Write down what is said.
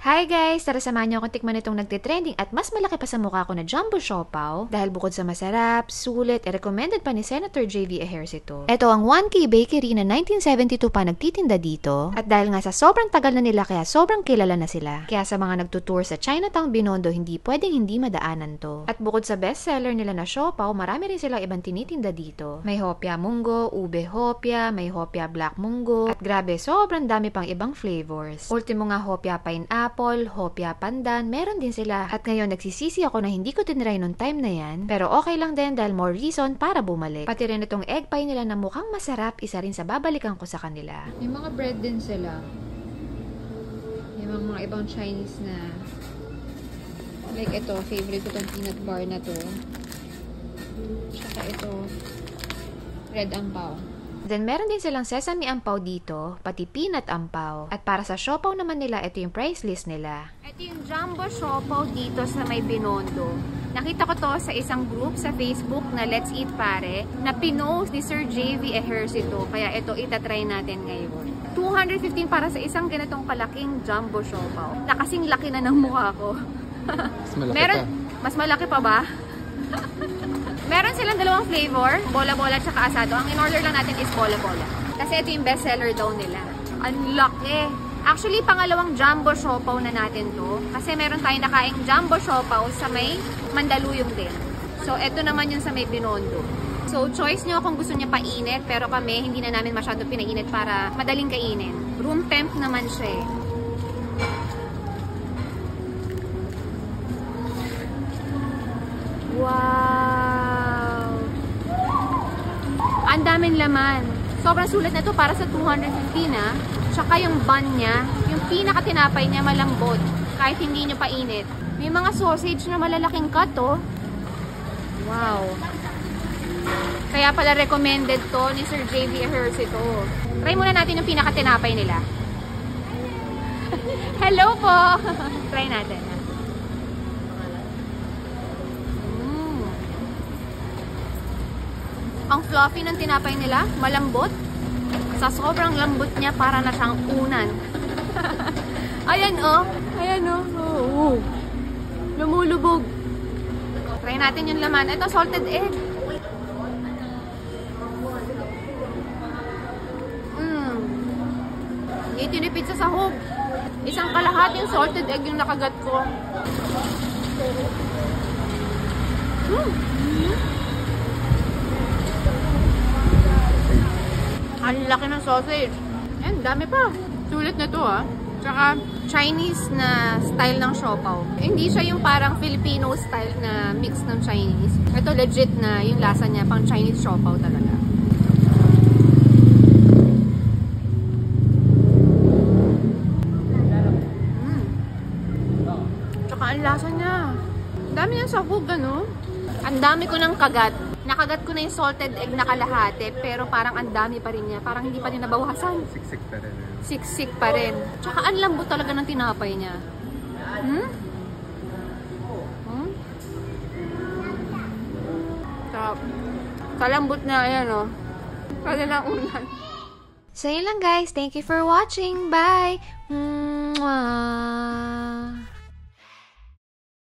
Hi guys! Tara samahan niyo akong tikman itong nagtitrending at mas malaki pa sa mukha ko na Jumbo Siopaw dahil bukod sa masarap, sulit, recommended pa ni Senator J.V. Ejercito. Ito ang 1K Bakery na 1972 pa nagtitinda dito at dahil nga sa sobrang tagal na nila kaya sobrang kilala na sila. Kaya sa mga nagtutour sa Chinatown, Binondo, hindi pwedeng hindi madaanan to. At bukod sa bestseller nila na siopaw, marami rin silang ibang tinitinda dito. May hopya munggo, ube hopya, may hopya black munggo at grabe, sobrang dami pang ibang flavors. Ultimo nga hopya pineapple, hopya pandan, meron din sila. At ngayon nagsisisi ako na hindi ko tinry nung time na yan, pero okay lang din dahil more reason para bumalik. Pati rin itong egg pie nila na mukhang masarap, isa rin sa babalikan ko sa kanila. May mga bread din sila. May mga ibang Chinese na like ito, favorite ko tong peanut bar na to. Tsaka ito, red ampaw. Then, meron din silang sesame ampaw dito, pati peanut ampaw. At para sa siopaw naman nila, ito yung price list nila. Ito yung Jumbo Siopaw dito sa may Binondo. Nakita ko to sa isang group sa Facebook na Let's Eat Pare, na pinost ni Sir J.V. Ejercito. Kaya ito, itatry natin ngayon. 215 para sa isang ganitong kalaking Jumbo Siopaw. Nakasing laki na ng mukha ko. Mas malaki meron, pa. Mas malaki pa ba? Meron silang dalawang flavor, bola-bola at saka asado. Ang in-order lang natin is bola-bola. Kasi ito yung bestseller daw nila. Ang laki! Actually, pangalawang Jumbo Siopaw na natin to. Kasi meron tayong nakaing Jumbo Siopaw sa may Mandaluyong din. So, ito naman yung sa may Binondo. So, choice nyo kung gusto niya painit. Pero kami, hindi na namin masyado pinainit para madaling kainin. Room temp naman siya eh. Wow! Ang daming laman. Sobrang sulit na ito para sa 215 ah. Tsaka yung bun niya, yung pinaka-tinapay niya malambot. Kahit hindi nyo painit. May mga sausage na malalaking cut oh. Wow! Kaya pala recommended to ni Sir J.V. Ejercito. Try muna natin yung pinaka-tinapay nila. Hello po! Try natin. Ang fluffy ng tinapay nila, malambot. Sa sobrang lambot niya, para na siyang unan. Ayan oh. Ayan oh. Oh. Lumulubog. Try natin yung laman. Ito, salted egg. Hindi tinipid sa sahog. Isang kalahating salted egg yung nakagat ko. Ang laki ng sausage. Ayan, dami pa. Sulit na to ah. Tsaka Chinese na style ng siopaw. Hindi siya yung parang Filipino style na mix ng Chinese. Ito legit na yung lasa niya, pang Chinese siopaw talaga. Tsaka ang lasa niya. Ang dami niyang sahog, ano? Ang dami ko ng kagat. Nakagat ko na yung salted egg na kalahati, pero parang ang dami pa rin niya. Parang hindi pa rin nabawasan. Siksik pa rin. Siksik pa rin. Tsaka ang lambot talaga ng tinapay niya. Kalambot na, ayan o. Kaya lang unan. So yun lang guys. Thank you for watching. Bye! Mwah!